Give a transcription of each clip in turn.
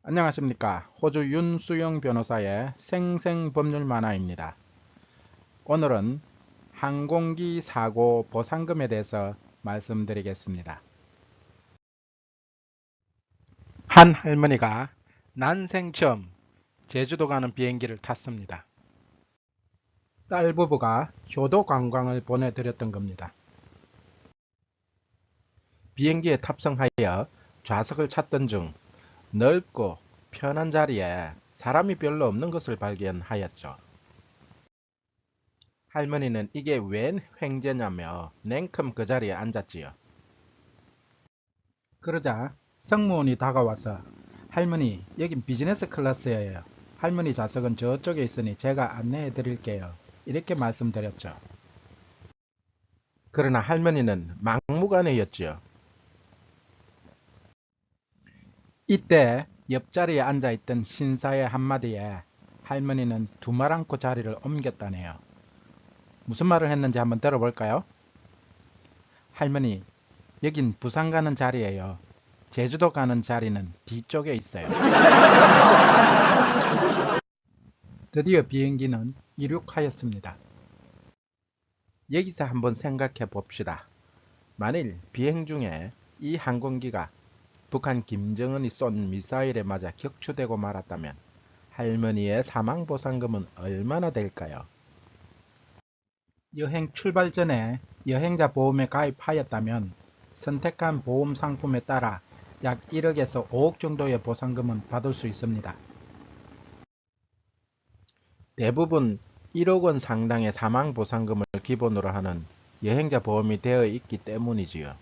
안녕하십니까. 호주 윤수영 변호사의 생생법률 만화입니다. 오늘은 항공기 사고 보상금에 대해서 말씀드리겠습니다. 한 할머니가 난생 처음 제주도 가는 비행기를 탔습니다. 딸 부부가 효도 관광을 보내드렸던 겁니다. 비행기에 탑승하여 좌석을 찾던 중 넓고 편한 자리에 사람이 별로 없는 것을 발견하였죠. 할머니는 이게 웬 횡재냐며 냉큼 그 자리에 앉았지요. 그러자 승무원이 다가와서 할머니, 여긴 비즈니스 클래스예요. 할머니 좌석은 저쪽에 있으니 제가 안내해 드릴게요. 이렇게 말씀드렸죠. 그러나 할머니는 막무가내였지요. 이때 옆자리에 앉아있던 신사의 한마디에 할머니는 두말 않고 자리를 옮겼다네요. 무슨 말을 했는지 한번 들어볼까요? 할머니, 여긴 부산 가는 자리예요. 제주도 가는 자리는 뒤쪽에 있어요. 드디어 비행기는 이륙하였습니다. 여기서 한번 생각해 봅시다. 만일 비행 중에 이 항공기가 북한 김정은이 쏜 미사일에 맞아 격추되고 말았다면 할머니의 사망보상금은 얼마나 될까요? 여행 출발 전에 여행자 보험에 가입하였다면 선택한 보험 상품에 따라 약 1억에서 5억 정도의 보상금은 받을 수 있습니다. 대부분 1억 원 상당의 사망보상금을 기본으로 하는 여행자 보험이 되어 있기 때문이지요.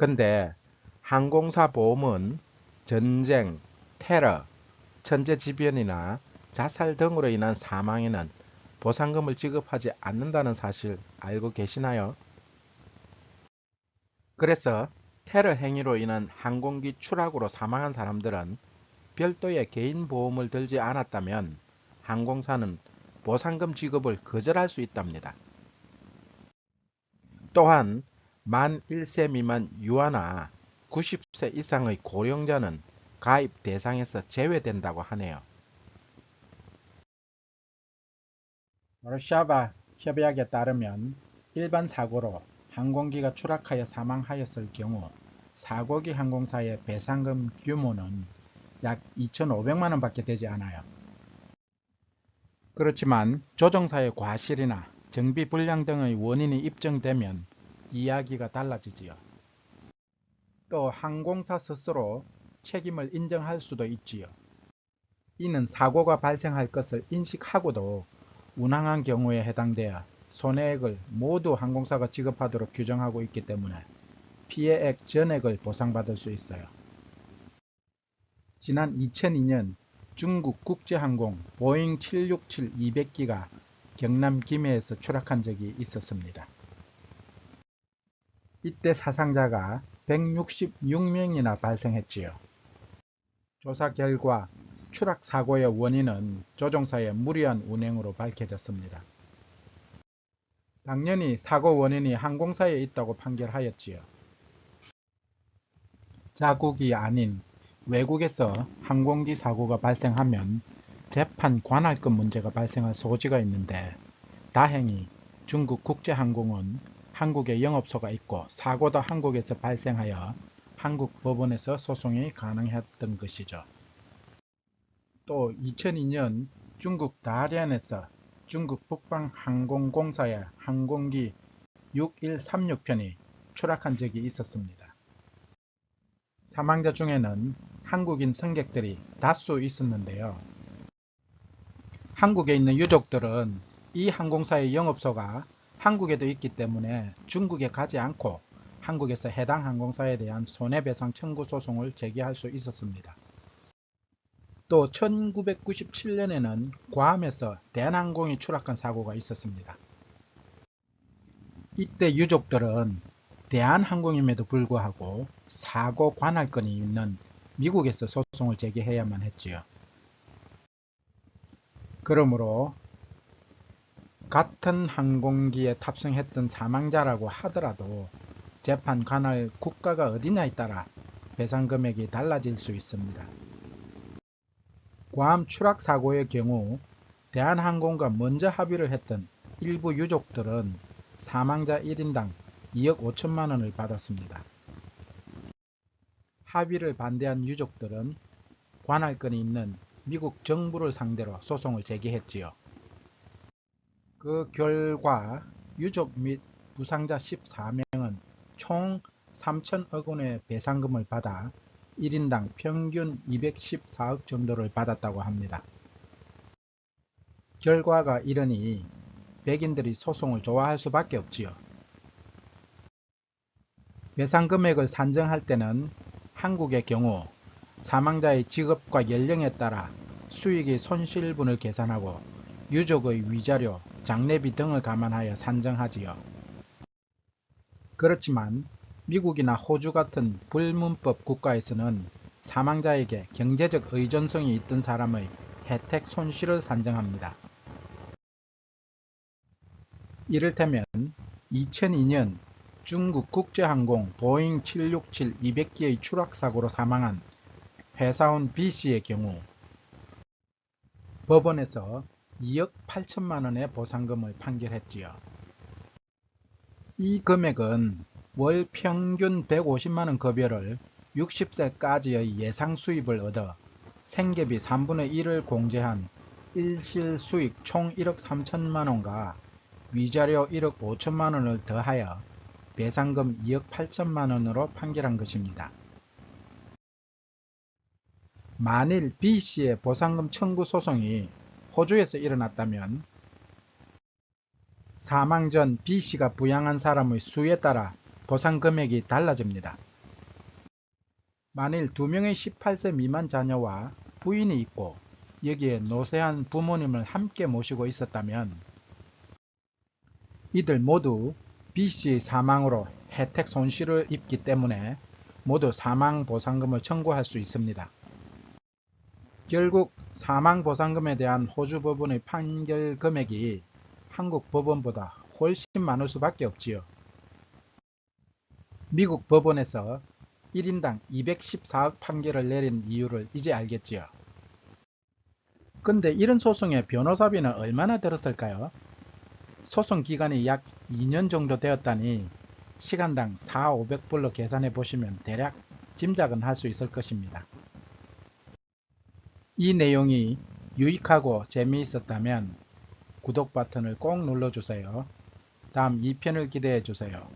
근데 항공사 보험은 전쟁, 테러, 천재지변이나 자살 등으로 인한 사망에는 보상금을 지급하지 않는다는 사실 알고 계시나요? 그래서 테러 행위로 인한 항공기 추락으로 사망한 사람들은 별도의 개인 보험을 들지 않았다면 항공사는 보상금 지급을 거절할 수 있답니다. 또한 만 1세 미만 유아나 90세 이상의 고령자는 가입 대상에서 제외된다고 하네요. 와르샤바 협약에 따르면 일반 사고로 항공기가 추락하여 사망하였을 경우 사고기 항공사의 배상금 규모는 약 2,500만 원밖에 되지 않아요. 그렇지만 조종사의 과실이나 정비 불량 등의 원인이 입증되면 이야기가 달라지지요. 또 항공사 스스로 책임을 인정할 수도 있지요. 이는 사고가 발생할 것을 인식하고도 운항한 경우에 해당되어 손해액을 모두 항공사가 지급하도록 규정하고 있기 때문에 피해액 전액을 보상받을 수 있어요. 지난 2002년 중국 국제항공 보잉 767-200기가 경남 김해에서 추락한 적이 있었습니다. 이때 사상자가 166명이나 발생했지요. 조사 결과 추락 사고의 원인은 조종사의 무리한 운행으로 밝혀졌습니다. 당연히 사고 원인이 항공사에 있다고 판결하였지요. 자국이 아닌 외국에서 항공기 사고가 발생하면 재판 관할급 문제가 발생할 소지가 있는데 다행히 중국 국제항공은 한국에 영업소가 있고 사고도 한국에서 발생하여 한국 법원에서 소송이 가능했던 것이죠. 또 2002년 중국 다롄에서 중국 북방항공공사의 항공기 6136편이 추락한 적이 있었습니다. 사망자 중에는 한국인 승객들이 다수 있었는데요. 한국에 있는 유족들은 이 항공사의 영업소가 한국에도 있기 때문에 중국에 가지 않고 한국에서 해당 항공사에 대한 손해배상 청구 소송을 제기할 수 있었습니다. 또 1997년에는 괌에서 대한항공이 추락한 사고가 있었습니다. 이때 유족들은 대한항공임에도 불구하고 사고 관할권이 있는 미국에서 소송을 제기해야만 했지요. 그러므로 같은 항공기에 탑승했던 사망자라고 하더라도 재판 관할 국가가 어디냐에 따라 배상 금액이 달라질 수 있습니다. 괌 추락 사고의 경우 대한항공과 먼저 합의를 했던 일부 유족들은 사망자 1인당 2억 5천만 원을 받았습니다. 합의를 반대한 유족들은 관할권이 있는 미국 정부를 상대로 소송을 제기했지요. 그 결과 유족 및 부상자 14명은 총 3천억 원의 배상금을 받아 1인당 평균 214억 정도를 받았다고 합니다. 결과가 이러니 백인들이 소송을 좋아할 수밖에 없지요. 배상 금액을 산정할 때는 한국의 경우 사망자의 직업과 연령에 따라 수익의 손실분을 계산하고 유족의 위자료, 장례비 등을 감안하여 산정하지요. 그렇지만 미국이나 호주 같은 불문법 국가에서는 사망자에게 경제적 의존성이 있던 사람의 혜택 손실을 산정합니다. 이를테면 2002년 중국 국제항공 보잉 767 200기의 추락사고로 사망한 회사원 B씨의 경우 법원에서 2억 8천만 원의 보상금을 판결했지요. 이 금액은 월 평균 150만 원 급여를 60세까지의 예상 수입을 얻어 생계비 3분의 1을 공제한 일실 수익 총 1억 3천만 원과 위자료 1억 5천만 원을 더하여 배상금 2억 8천만 원으로 판결한 것입니다. 만일 B씨의 보상금 청구 소송이 호주에서 일어났다면 사망 전 B씨가 부양한 사람의 수에 따라 보상 금액이 달라집니다. 만일 2명의 18세 미만 자녀와 부인이 있고 여기에 노쇠한 부모님을 함께 모시고 있었다면 이들 모두 B씨의 사망으로 혜택 손실을 입기 때문에 모두 사망보상금을 청구할 수 있습니다. 결국 사망보상금에 대한 호주 법원의 판결 금액이 한국 법원보다 훨씬 많을 수밖에 없지요. 미국 법원에서 1인당 214억 판결을 내린 이유를 이제 알겠지요. 근데 이런 소송에 변호사비는 얼마나 들었을까요? 소송 기간이 약 2년 정도 되었다니 시간당 4,500불로 계산해 보시면 대략 짐작은 할 수 있을 것입니다. 이 내용이 유익하고 재미있었다면 구독 버튼을 꼭 눌러주세요. 다음 2편을 기대해 주세요.